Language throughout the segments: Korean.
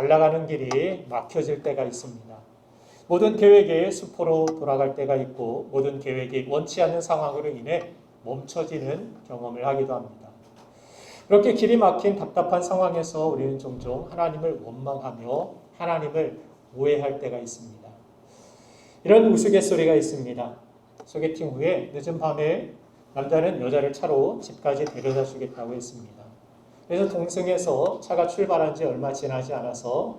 잘 나가는 길이 막혀질 때가 있습니다. 모든 계획이 수포로 돌아갈 때가 있고 모든 계획이 원치 않는 상황으로 인해 멈춰지는 경험을 하기도 합니다. 그렇게 길이 막힌 답답한 상황에서 우리는 종종 하나님을 원망하며 하나님을 오해할 때가 있습니다. 이런 우스갯소리가 있습니다. 소개팅 후에 늦은 밤에 남자는 여자를 차로 집까지 데려다 주겠다고 했습니다. 그래서 동승에서 차가 출발한 지 얼마 지나지 않아서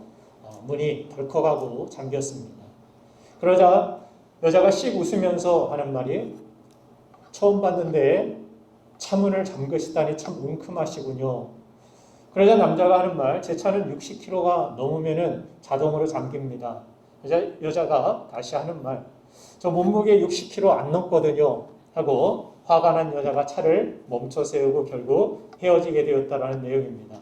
문이 덜컥하고 잠겼습니다. 그러자 여자가 씩 웃으면서 하는 말이 처음 봤는데 차 문을 잠그시다니 참 웅큼하시군요. 그러자 남자가 하는 말, 제 차는 60km가 넘으면 자동으로 잠깁니다. 여자가 다시 하는 말, 저 몸무게 60kg 안 넘거든요 하고 화가 난 여자가 차를 멈춰 세우고 결국 헤어지게 되었다는 내용입니다.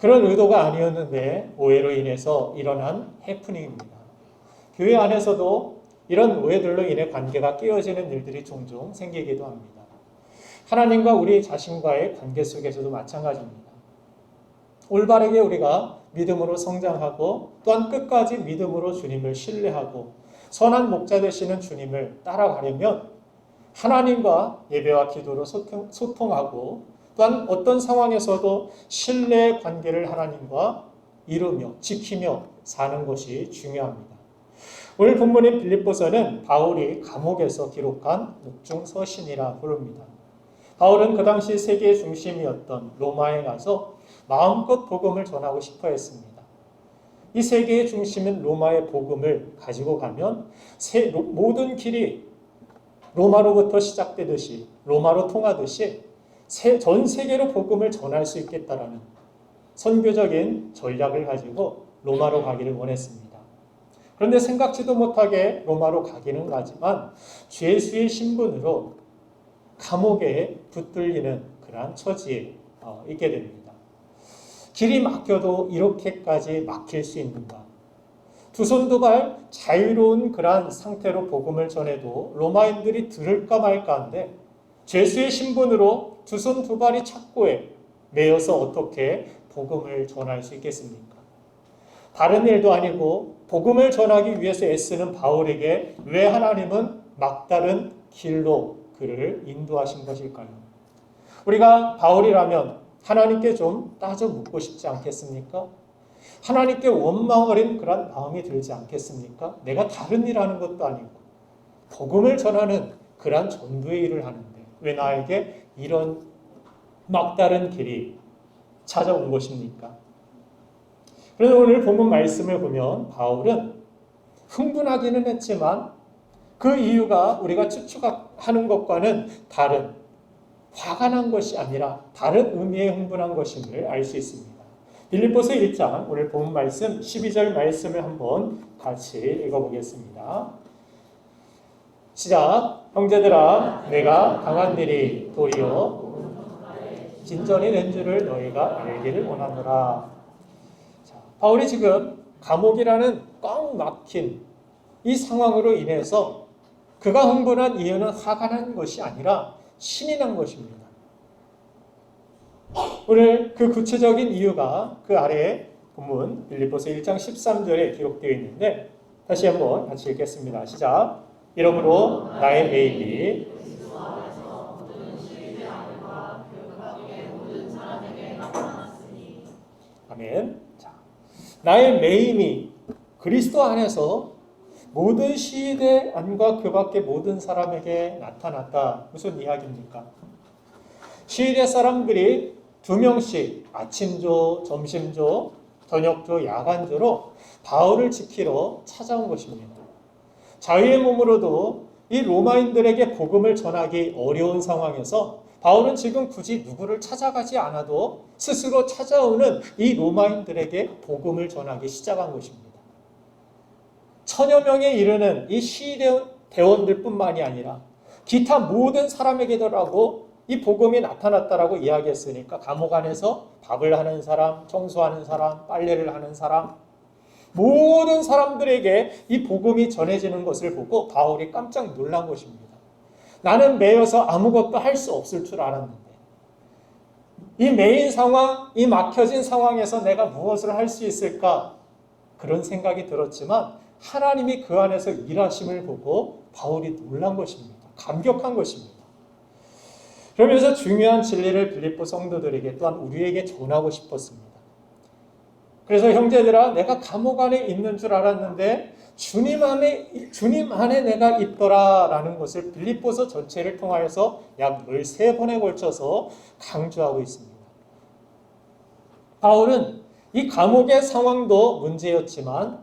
그런 의도가 아니었는데 오해로 인해서 일어난 해프닝입니다. 교회 안에서도 이런 오해들로 인해 관계가 깨어지는 일들이 종종 생기기도 합니다. 하나님과 우리 자신과의 관계 속에서도 마찬가지입니다. 올바르게 우리가 믿음으로 성장하고 또한 끝까지 믿음으로 주님을 신뢰하고 선한 목자 되시는 주님을 따라가려면 하나님과 예배와 기도로 소통하고 또한 어떤 상황에서도 신뢰의 관계를 하나님과 이루며 지키며 사는 것이 중요합니다. 오늘 본문인 빌립보서는 바울이 감옥에서 기록한 묵중서신이라 부릅니다. 바울은 그 당시 세계의 중심이었던 로마에 가서 마음껏 복음을 전하고 싶어 했습니다. 이 세계의 중심인 로마의 복음을 가지고 가면 모든 길이 로마로부터 시작되듯이 로마로 통하듯이 전 세계로 복음을 전할 수 있겠다라는 선교적인 전략을 가지고 로마로 가기를 원했습니다. 그런데 생각지도 못하게 로마로 가기는 가지만 죄수의 신분으로 감옥에 붙들리는 그러한 처지에 있게 됩니다. 길이 막혀도 이렇게까지 막힐 수 있는가? 두 손 두 발 자유로운 그러한 상태로 복음을 전해도 로마인들이 들을까 말까 한데 죄수의 신분으로 두 손 두 발이 착고에 매여서 어떻게 복음을 전할 수 있겠습니까? 다른 일도 아니고 복음을 전하기 위해서 애쓰는 바울에게 왜 하나님은 막다른 길로 그를 인도하신 것일까요? 우리가 바울이라면 하나님께 좀 따져 묻고 싶지 않겠습니까? 하나님께 원망 어린 그런 마음이 들지 않겠습니까? 내가 다른 일 하는 것도 아니고 복음을 전하는 그런 전도의 일을 하는데 왜 나에게 이런 막다른 길이 찾아온 것입니까? 그래서 오늘 본문 말씀을 보면 바울은 흥분하기는 했지만 그 이유가 우리가 추측하는 것과는 다른 화가 난 것이 아니라 다른 의미의 흥분한 것임을 알 수 있습니다. 빌립보서 1장 오늘 본문 말씀 12절 말씀을 한번 같이 읽어보겠습니다. 시작. 형제들아 내가 당한 일이 도리어 진전이 된 줄을 너희가 알기를 원하노라. 자, 바울이 지금 감옥이라는 꽉 막힌 이 상황으로 인해서 그가 흥분한 이유는 화가 난 것이 아니라 신이 난 것입니다. 오늘 그 구체적인 이유가 그 아래에 본문 빌립보서 1장 13절에 기록되어 있는데 다시 한번 같이 읽겠습니다. 시작. 이러므로 나의 매입이 아멘. 자, 나의 매임이 그리스도 안에서 모든 시대 안과 그 밖의 모든 사람에게 나타났다. 무슨 이야기입니까? 시대 사람들이 2명씩 아침조, 점심조, 저녁조, 야간조로 바울을 지키러 찾아온 것입니다. 자유의 몸으로도 이 로마인들에게 복음을 전하기 어려운 상황에서 바울은 지금 굳이 누구를 찾아가지 않아도 스스로 찾아오는 이 로마인들에게 복음을 전하기 시작한 것입니다. 1000여 명에 이르는 이 시대원들 뿐만이 아니라 기타 모든 사람에게더라고 이 복음이 나타났다라고 이야기했으니까 감옥 안에서 밥을 하는 사람, 청소하는 사람, 빨래를 하는 사람 모든 사람들에게 이 복음이 전해지는 것을 보고 바울이 깜짝 놀란 것입니다. 나는 매여서 아무것도 할 수 없을 줄 알았는데 이 메인 상황, 이 막혀진 상황에서 내가 무엇을 할 수 있을까? 그런 생각이 들었지만 하나님이 그 안에서 일하심을 보고 바울이 놀란 것입니다. 감격한 것입니다. 그러면서 중요한 진리를 빌립보 성도들에게 또한 우리에게 전하고 싶었습니다. 그래서 형제들아, 내가 감옥 안에 있는 줄 알았는데 주님 안에 내가 있더라라는 것을 빌립보서 전체를 통하여서 약 13번에 걸쳐서 강조하고 있습니다. 바울은 이 감옥의 상황도 문제였지만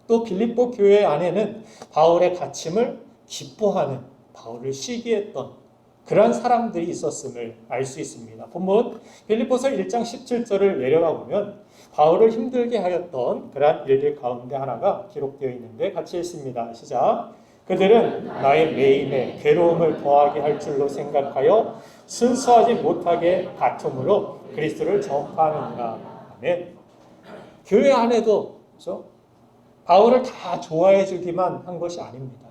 또 빌립보 교회 안에는 바울의 갇힘을 기뻐하는, 바울을 시기했던 그러한 사람들이 있었음을 알 수 있습니다. 본문 빌립보서 1장 17절을 내려가 보면 바울을 힘들게 하였던 그러한 일들 가운데 하나가 기록되어 있는데 같이 읽습니다. 시작. 그들은 나의 매임에 괴로움을 더하게 할 줄로 생각하여 순수하지 못하게 다툼으로 그리스도를 전파하는가. 아멘. 교회 안에도 그렇죠? 바울을 다 좋아해 주기만 한 것이 아닙니다.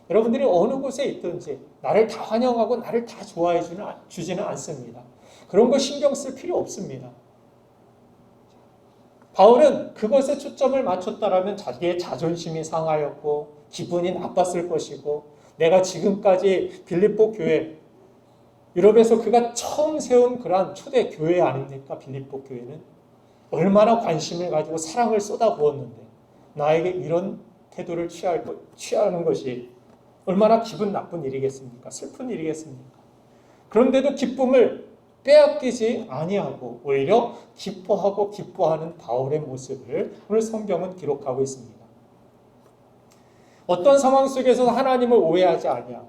여러분들이 어느 곳에 있든지 나를 다 환영하고 나를 다 좋아해 주지는 않습니다. 그런 거 신경 쓸 필요 없습니다. 바울은 그것에 초점을 맞췄다라면 자기의 자존심이 상하였고 기분이 나빴을 것이고 내가 지금까지 빌립보 교회, 유럽에서 그가 처음 세운 그러한 초대 교회 아닙니까? 빌립보 교회는 얼마나 관심을 가지고 사랑을 쏟아부었는데 나에게 이런 태도를 취하는 것이 얼마나 기분 나쁜 일이겠습니까? 슬픈 일이겠습니까? 그런데도 기쁨을 빼앗기지 아니하고 오히려 기뻐하고 기뻐하는 바울의 모습을 오늘 성경은 기록하고 있습니다. 어떤 상황 속에서도 하나님을 오해하지 아니하고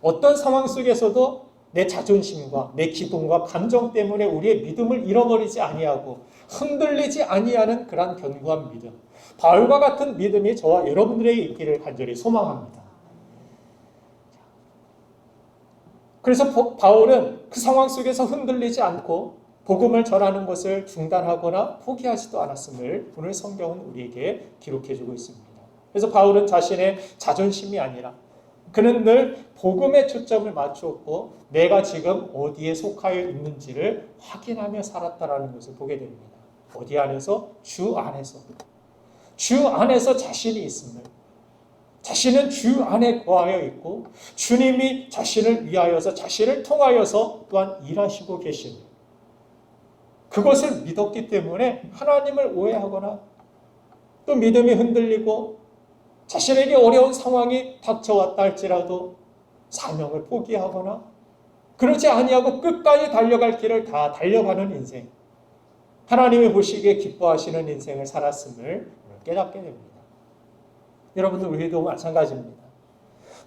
어떤 상황 속에서도 내 자존심과 내 기분과 감정 때문에 우리의 믿음을 잃어버리지 아니하고 흔들리지 아니하는 그러한 견고한 믿음, 바울과 같은 믿음이 저와 여러분들에게 있기를 간절히 소망합니다. 그래서 바울은 그 상황 속에서 흔들리지 않고 복음을 전하는 것을 중단하거나 포기하지도 않았음을 오늘 성경은 우리에게 기록해주고 있습니다. 그래서 바울은 자신의 자존심이 아니라 그는 늘 복음에 초점을 맞추었고 내가 지금 어디에 속하여 있는지를 확인하며 살았다라는 것을 보게 됩니다. 어디 안에서? 주 안에서. 주 안에서 자신이 있음을, 자신은 주 안에 거하여 있고 주님이 자신을 위하여서 자신을 통하여서 또한 일하시고 계심을, 그것을 믿었기 때문에 하나님을 오해하거나 또 믿음이 흔들리고 자신에게 어려운 상황이 닥쳐왔다 할지라도 사명을 포기하거나 그러지 아니하고 끝까지 달려갈 길을 다 달려가는 인생, 하나님이 보시기에 기뻐하시는 인생을 살았음을 깨닫게 됩니다. 여러분들 우리도 마찬가지입니다.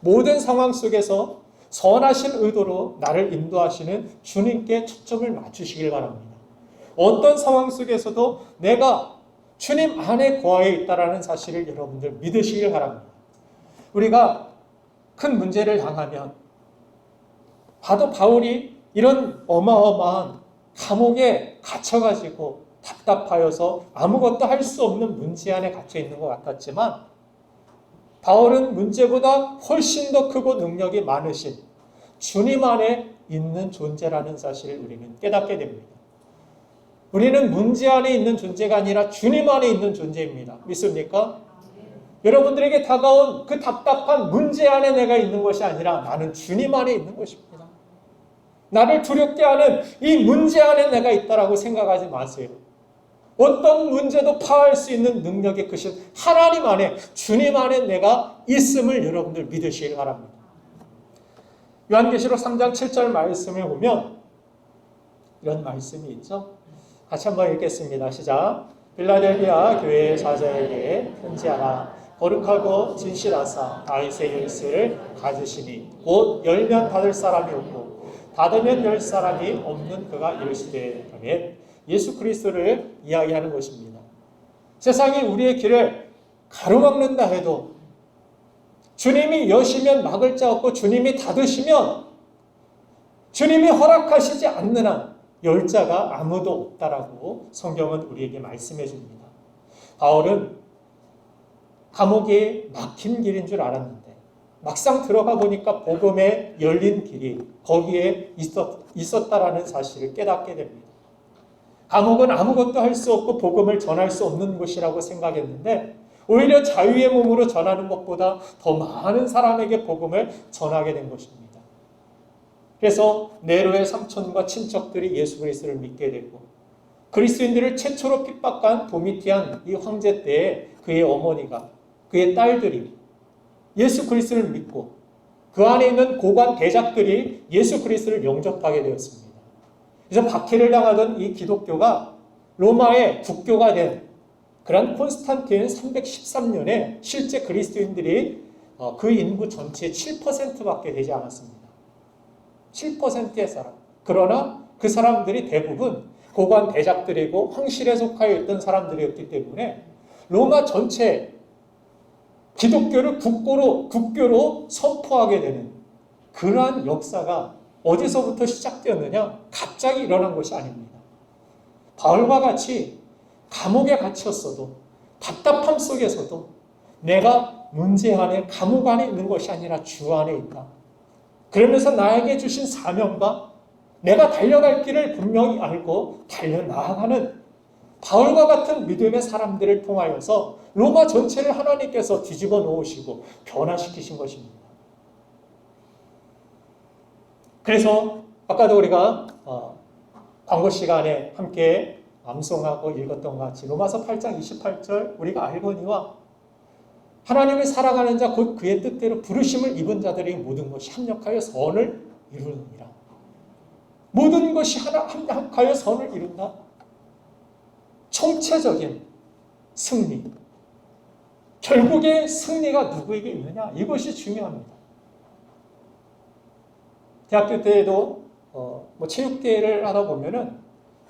모든 상황 속에서 선하신 의도로 나를 인도하시는 주님께 초점을 맞추시길 바랍니다. 어떤 상황 속에서도 내가 주님 안에 거하여 있다는 사실을 여러분들 믿으시길 바랍니다. 우리가 큰 문제를 당하면 봐도 바울이 이런 어마어마한 감옥에 갇혀가지고 답답하여서 아무것도 할 수 없는 문제 안에 갇혀 있는 것 같았지만 바울은 문제보다 훨씬 더 크고 능력이 많으신 주님 안에 있는 존재라는 사실을 우리는 깨닫게 됩니다. 우리는 문제 안에 있는 존재가 아니라 주님 안에 있는 존재입니다. 믿습니까? 여러분들에게 다가온 그 답답한 문제 안에 내가 있는 것이 아니라 나는 주님 안에 있는 것입니다. 나를 두렵게 하는 이 문제 안에 내가 있다라고 생각하지 마세요. 어떤 문제도 파할 수 있는 능력이 크신 하나님 안에, 주님 안에 내가 있음을 여러분들 믿으시길 바랍니다. 요한계시록 3장 7절 말씀을 보면 이런 말씀이 있죠. 같이 한번 읽겠습니다. 시작. 빌라델비아 교회의 사자에게 편지하라. 거룩하고 진실하사 다윗의 열쇠를 가지시니 곧 열면 닫을 사람이 없고 닫으면 열 사람이 없는 그가 이르시되. 아멘. 예수 그리스도를 이야기하는 것입니다. 세상이 우리의 길을 가로막는다 해도 주님이 여시면 막을 자 없고 주님이 닫으시면 주님이 허락하시지 않는 한 열 자가 아무도 없다라고 성경은 우리에게 말씀해 줍니다. 바울은 감옥이 막힌 길인 줄 알았는데 막상 들어가 보니까 복음에 열린 길이 거기에 있었다라는 사실을 깨닫게 됩니다. 감옥은 아무것도 할 수 없고 복음을 전할 수 없는 곳이라고 생각했는데 오히려 자유의 몸으로 전하는 것보다 더 많은 사람에게 복음을 전하게 된 것입니다. 그래서 네로의 삼촌과 친척들이 예수 그리스도를 믿게 되고 그리스도인들을 최초로 핍박한 도미티안 이 황제 때에 그의 어머니가 그의 딸들이 예수 그리스도를 믿고 그 안에 있는 고관 대작들이 예수 그리스도를 영접하게 되었습니다. 그래서 박해를 당하던 이 기독교가 로마의 국교가 된 그런 콘스탄틴 313년에 실제 그리스도인들이 그 인구 전체의 7%밖에 되지 않았습니다. 7%의 사람. 그러나 그 사람들이 대부분 고관 대작들이고 황실에 속하여 있던 사람들이었기 때문에 로마 전체 기독교를 국교로 선포하게 되는 그러한 역사가 어디서부터 시작되었느냐? 갑자기 일어난 것이 아닙니다. 바울과 같이 감옥에 갇혔어도 답답함 속에서도 내가 문제 안에 감옥 안에 있는 것이 아니라 주 안에 있다. 그러면서 나에게 주신 사명과 내가 달려갈 길을 분명히 알고 달려나아가는 바울과 같은 믿음의 사람들을 통하여서 로마 전체를 하나님께서 뒤집어 놓으시고 변화시키신 것입니다. 그래서 아까도 우리가 광고 시간에 함께 암송하고 읽었던 것 같이 로마서 8장 28절 우리가 알거니와 하나님을 사랑하는 자 곧 그의 뜻대로 부르심을 입은 자들의 모든 것이 합력하여 선을 이루느니라. 모든 것이 합력하여 선을 이룬다. 총체적인 승리. 결국에 승리가 누구에게 있느냐? 이것이 중요합니다. 대학교 때에도 체육대회를 하다 보면은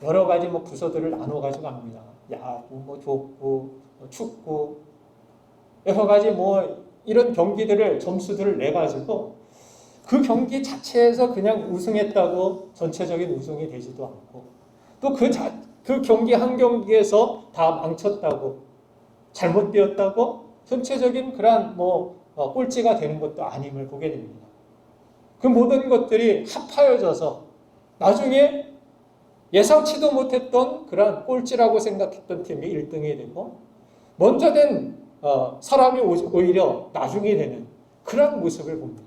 여러 가지 부서들을 나눠가지고 합니다. 야구, 족구, 축구, 여러 가지 이런 경기들을 점수들을 내가지고 그 경기 자체에서 그냥 우승했다고 전체적인 우승이 되지도 않고 또 그 경기 한 경기에서 다 망쳤다고 잘못되었다고 전체적인 그런 꼴찌가 되는 것도 아님을 보게 됩니다. 그 모든 것들이 합하여져서 나중에 예상치도 못했던 그런 꼴찌라고 생각했던 팀이 1등이 되고 먼저 된 사람이 오히려 나중에 되는 그런 모습을 봅니다.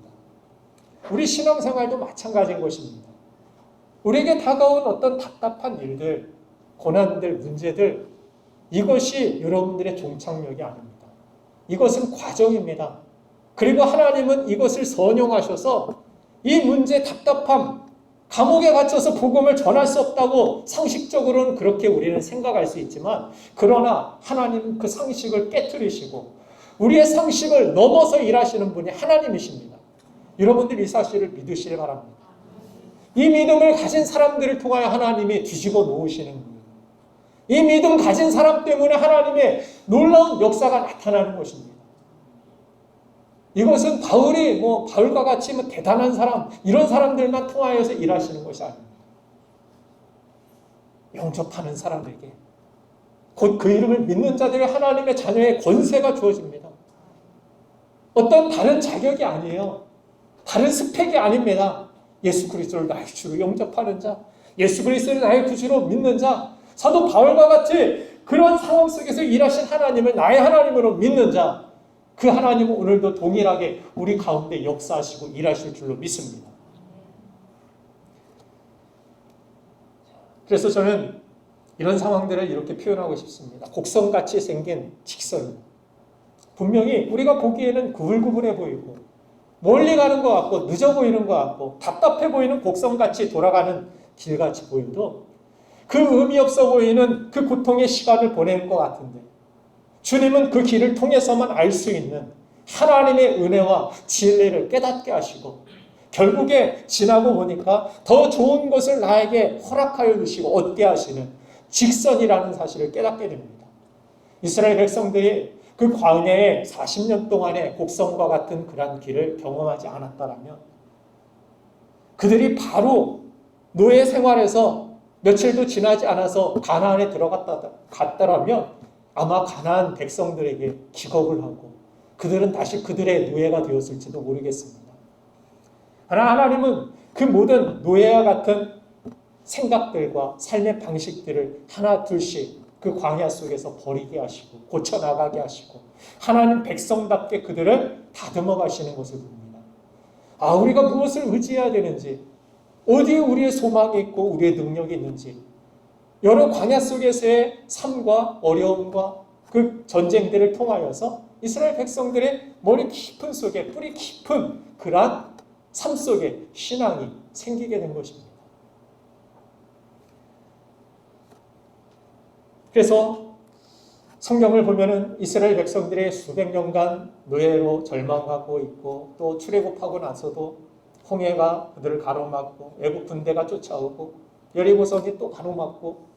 우리 신앙생활도 마찬가지인 것입니다. 우리에게 다가온 어떤 답답한 일들, 고난들, 문제들 이것이 여러분들의 종착역이 아닙니다. 이것은 과정입니다. 그리고 하나님은 이것을 선용하셔서 이 문제, 답답함, 감옥에 갇혀서 복음을 전할 수 없다고 상식적으로는 그렇게 우리는 생각할 수 있지만 그러나 하나님은 그 상식을 깨트리시고 우리의 상식을 넘어서 일하시는 분이 하나님이십니다. 여러분들 이 사실을 믿으시길 바랍니다. 이 믿음을 가진 사람들을 통하여 하나님이 뒤집어 놓으시는 거예요. 이 믿음 가진 사람 때문에 하나님의 놀라운 역사가 나타나는 것입니다. 이것은 바울과 같이 대단한 사람, 이런 사람들만 통하여서 일하시는 것이 아닙니다. 영접하는 사람에게, 곧 그 이름을 믿는 자들의 하나님의 자녀의 권세가 주어집니다. 어떤 다른 자격이 아니에요. 다른 스펙이 아닙니다. 예수 그리스도를 나의 주로 영접하는 자, 예수 그리스도를 나의 구주로 믿는 자, 사도 바울과 같이 그런 상황 속에서 일하신 하나님을 나의 하나님으로 믿는 자, 그 하나님은 오늘도 동일하게 우리 가운데 역사하시고 일하실 줄로 믿습니다. 그래서 저는 이런 상황들을 이렇게 표현하고 싶습니다. 곡선같이 생긴 직선. 분명히 우리가 보기에는 구불구불해 보이고 멀리 가는 것 같고 늦어 보이는 것 같고 답답해 보이는 곡선같이 돌아가는 길같이 보여도 그 의미 없어 보이는 그 고통의 시간을 보내는 것 같은데 주님은 그 길을 통해서만 알 수 있는 하나님의 은혜와 진리를 깨닫게 하시고 결국에 지나고 보니까 더 좋은 것을 나에게 허락하여 주시고 얻게 하시는 직선이라는 사실을 깨닫게 됩니다. 이스라엘 백성들이 그 광야에 40년 동안의 곡선과 같은 그런 길을 경험하지 않았다라면 그들이 바로 노예 생활에서 며칠도 지나지 않아서 가나안에 갔다라면 아마 가나안 백성들에게 기겁을 하고 그들은 다시 그들의 노예가 되었을지도 모르겠습니다. 그러나 하나님은 그 모든 노예와 같은 생각들과 삶의 방식들을 하나 둘씩 그 광야 속에서 버리게 하시고 고쳐나가게 하시고 하나님 백성답게 그들을 다듬어 가시는 것을 봅니다. 우리가 무엇을 의지해야 되는지, 어디에 우리의 소망이 있고 우리의 능력이 있는지, 여러 광야 속에서의 삶과 어려움과 그 전쟁들을 통하여서 이스라엘 백성들의 머리 깊은 속에, 뿌리 깊은 그러한 삶 속에 신앙이 생기게 된 것입니다. 그래서 성경을 보면은 이스라엘 백성들의 수백 년간 노예로 절망하고 있고, 또 출애굽하고 나서도 홍해가 그들을 가로막고 애국 군대가 쫓아오고 여리고성이 또 가로막고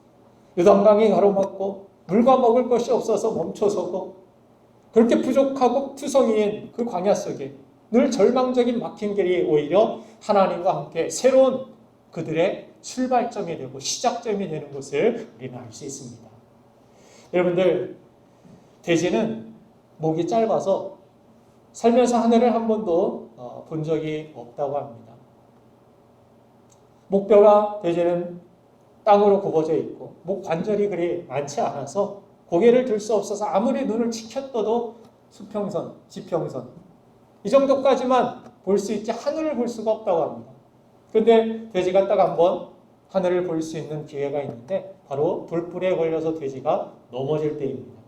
요단강이 가로막고 물과 먹을 것이 없어서 멈춰서고, 그렇게 부족하고 투성이인 그 광야 속에 늘 절망적인 막힌 길이 오히려 하나님과 함께 새로운 그들의 출발점이 되고 시작점이 되는 것을 우리는 알 수 있습니다. 여러분들, 돼지는 목이 짧아서 살면서 하늘을 한 번도 본 적이 없다고 합니다. 목뼈가 돼지는 땅으로 굽어져 있고 목 관절이 그리 많지 않아서 고개를 들 수 없어서 아무리 눈을 치켜떠도 수평선, 지평선 이 정도까지만 볼 수 있지 하늘을 볼 수가 없다고 합니다. 그런데 돼지가 딱 한 번 하늘을 볼 수 있는 기회가 있는데 바로 돌불에 걸려서 돼지가 넘어질 때입니다.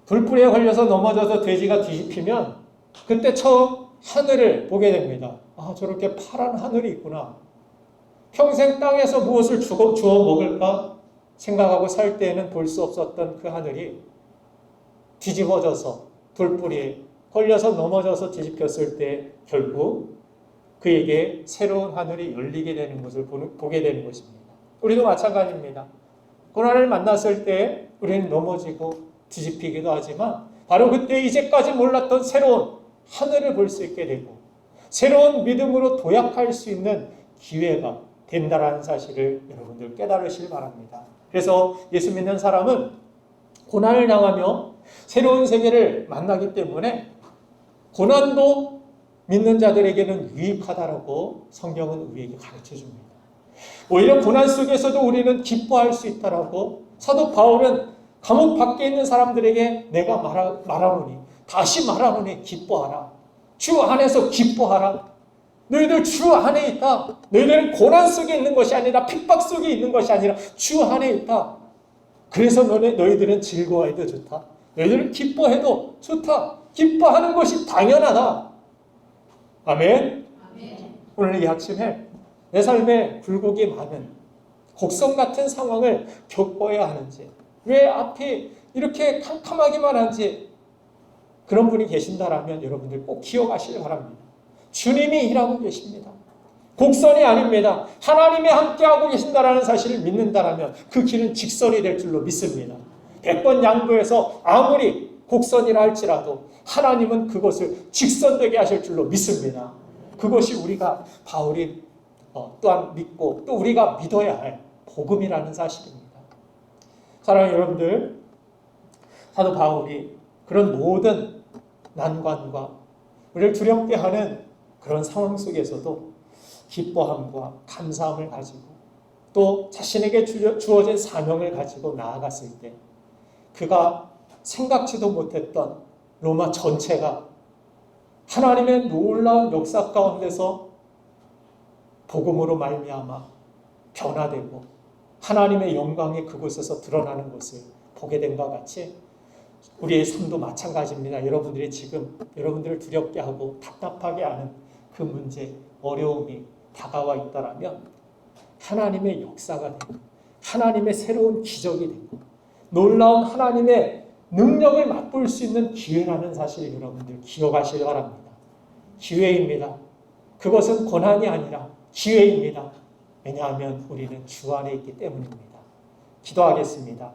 불불에 걸려서 넘어져서 돼지가 뒤집히면 그때 처음 하늘을 보게 됩니다. 저렇게 파란 하늘이 있구나. 평생 땅에서 무엇을 주워 먹을까 생각하고 살 때에는 볼 수 없었던 그 하늘이 뒤집어져서 돌뿌리에 걸려서 넘어져서 뒤집혔을 때 결국 그에게 새로운 하늘이 열리게 되는 것을 보게 되는 것입니다. 우리도 마찬가지입니다. 고난을 만났을 때 우리는 넘어지고 뒤집히기도 하지만 바로 그때 이제까지 몰랐던 새로운 하늘을 볼 수 있게 되고 새로운 믿음으로 도약할 수 있는 기회가 된다라는 사실을 여러분들 깨달으시길 바랍니다. 그래서 예수 믿는 사람은 고난을 당하며 새로운 세계를 만나기 때문에 고난도 믿는 자들에게는 유익하다라고 성경은 우리에게 가르쳐줍니다. 오히려 고난 속에서도 우리는 기뻐할 수 있다라고 사도 바울은 감옥 밖에 있는 사람들에게 내가 말하노니 다시 말하노니 기뻐하라. 주 안에서 기뻐하라. 너희들 주 안에 있다. 너희들은 고난 속에 있는 것이 아니라 핍박 속에 있는 것이 아니라 주 안에 있다. 그래서 너희들은 즐거워해도 좋다. 너희들은 기뻐해도 좋다. 기뻐하는 것이 당연하다. 아멘. 오늘 이 아침에 내 삶에 굴곡이 많은 곡성 같은 상황을 겪어야 하는지, 왜 앞이 이렇게 캄캄하기만 한지 그런 분이 계신다라면 여러분들 꼭 기억하시길 바랍니다. 주님이 일하고 계십니다. 곡선이 아닙니다. 하나님이 함께하고 계신다라는 사실을 믿는다라면 그 길은 직선이 될 줄로 믿습니다. 100번 양보해서 아무리 곡선이라 할지라도 하나님은 그것을 직선되게 하실 줄로 믿습니다. 그것이 우리가 바울이 또한 믿고 또 우리가 믿어야 할 복음이라는 사실입니다. 사랑하는 여러분들, 사도 바울이 그런 모든 난관과 우리를 두렵게 하는 그런 상황 속에서도 기뻐함과 감사함을 가지고 또 자신에게 주어진 사명을 가지고 나아갔을 때 그가 생각지도 못했던 로마 전체가 하나님의 놀라운 역사 가운데서 복음으로 말미암아 변화되고 하나님의 영광이 그곳에서 드러나는 것을 보게 된 것 같이 우리의 삶도 마찬가지입니다. 여러분들이 지금 여러분들을 두렵게 하고 답답하게 하는 그 문제, 어려움이 다가와 있다라면 하나님의 역사가 되고 하나님의 새로운 기적이 되고 놀라운 하나님의 능력을 맛볼 수 있는 기회라는 사실을 여러분들 기억하시기 바랍니다. 기회입니다. 그것은 고난이 아니라 기회입니다. 왜냐하면 우리는 주 안에 있기 때문입니다. 기도하겠습니다.